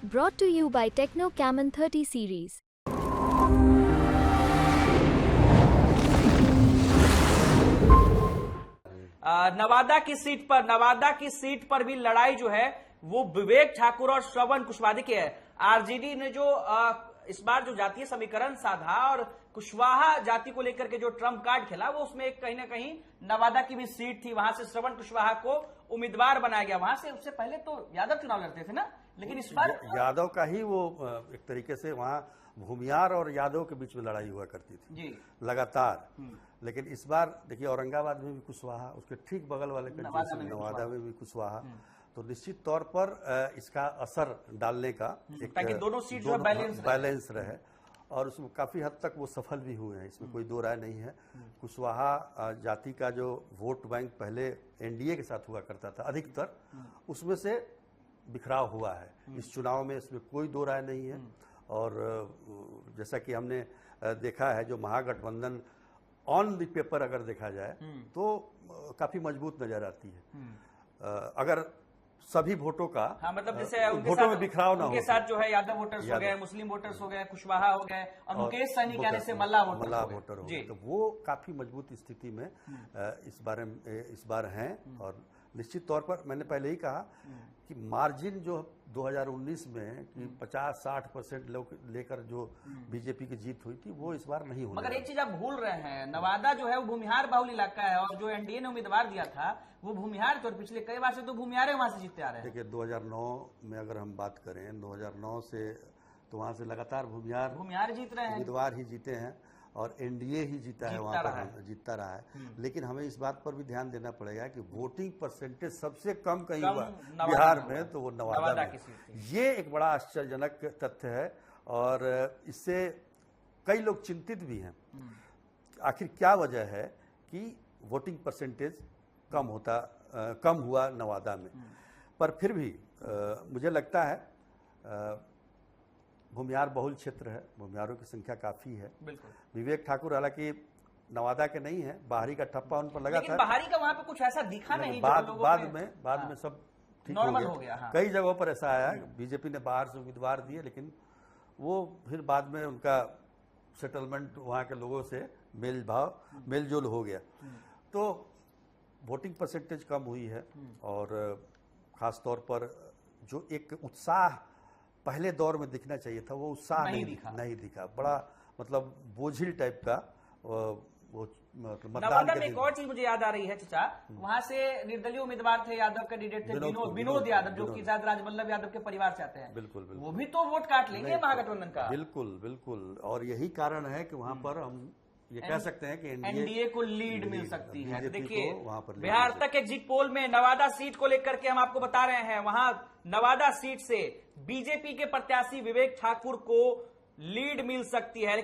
Brought to you by Techno Camon 30 series. Nawada की seat पर भी लड़ाई जो है वो विवेक ठाकुर और श्रवण कुशवाहा की है। आरजेडी ने जो इस बार जो जातीय समीकरण साधा और कुशवाहा जाति को लेकर के जो ट्रम्प कार्ड खेला, वो उसमें एक कहीं ना कहीं नवादा की भी सीट थी, वहां से श्रवण कुशवाहा को उम्मीदवार बनाया गया। वहां से उससे पहले तो यादव चुनाव लड़ते थे ना, लेकिन इस बार यादव का ही वो एक तरीके से वहां भूमियार और यादव के बीच में लड़ाई हुआ करती थी जी लगातार। लेकिन इस बार देखिए औरंगाबाद में भी कुशवाहा, उसके ठीक बगल वाले नवादा में भी कुशवाहा, तो निश्चित तौर पर इसका असर डालने का ताकि दोनों सीट जो बैलेंस रहे और उसमें काफी हद तक वो सफल भी हुए हैं, इसमें कोई दो राय नहीं है। कुशवाहा जाति का जो वोट बैंक पहले एनडीए के साथ हुआ करता था अधिकतर, उसमें से बिखराव हुआ है इस चुनाव में, इसमें कोई दो राय नहीं है। और जैसा कि हमने देखा है, जो महागठबंधन ऑन द पेपर अगर देखा जाए तो काफी मजबूत नजर आती है। अगर सभी वोटों का मतलब जैसे वोटों में बिखराव ना हो, उनके साथ जो है यादव वोटर्स हो गए, मुस्लिम वोटर्स हो गए, कुशवाहा हो गए और मुकेश सहनी के आने से मल्ला वोटर हो गए, तो वो काफी मजबूत स्थिति में इस बार हैं। और निश्चित तौर पर मैंने पहले ही कहा कि मार्जिन जो 2019 में कि 50-60% लोग लेकर जो बीजेपी की जीत हुई थी, वो इस बार नहीं होने। मगर एक चीज आप भूल रहे हैं, नवादा जो है वो भूमिहार बाहुल इलाका है और जो एनडीए ने उम्मीदवार दिया था वो भूमिहार थे और पिछले कई बार से तो भूमिहार वहां से जीतते आ रहे हैं। देखिए 2009 में अगर हम बात करें, 2009 से तो वहां से लगातार भूमिहार जीत रहे हैं, उम्मीदवार ही जीते हैं और एनडीए ही जीता है, वहां पर जीतता रहा है। लेकिन हमें इस बात पर भी ध्यान देना पड़ेगा कि वोटिंग परसेंटेज सबसे कम कहीं हुआ बिहार में, तो वो नवादा में। ये एक बड़ा आश्चर्यजनक तथ्य है और इससे कई लोग चिंतित भी हैं। आखिर क्या वजह है कि वोटिंग परसेंटेज कम हुआ नवादा में। पर फिर भी मुझे लगता है भूमिहार बहुल क्षेत्र है, भूमिहारों की संख्या काफी है। बिल्कुल। विवेक ठाकुर हालांकि नवादा के नहीं है, बाहरी का ठप्पा उन पर लगा था, बाहरी का वहां पे कुछ ऐसा दिखा नहीं। बाद में सब ठीक हो गया। हाँ। कई जगहों पर ऐसा आया, बीजेपी ने बाहर से उम्मीदवार दिए, लेकिन वो फिर बाद में उनका सेटलमेंट वहां के लोगों से मेलजोल हो गया, तो वोटिंग परसेंटेज कम हुई है। और खास तौर पर जो एक उत्साह पहले दौर में दिखना चाहिए था, वो उत्साह नहीं दिखा। बड़ा मतलब बोझिल टाइप का वो मतदान में। एक और चीज मुझे याद आ रही है चाचा, वहां से निर्दलीय उम्मीदवार थे, यादव कैंडिडेट थे विनोद यादव, जो कि शायद राजवल्लभ यादव के परिवार से आते हैं। बिल्कुल। वो भी तो वोट काट लेंगे महागठबंधन का। बिल्कुल। और यही कारण है कि वहां पर हम ये कह सकते हैं कि एनडीए को लीड मिल सकती है। देखिए बिहार तक एग्जिट पोल में नवादा सीट को लेकर के हम आपको बता रहे हैं, वहां नवादा सीट से बीजेपी के प्रत्याशी विवेक ठाकुर को लीड मिल सकती है।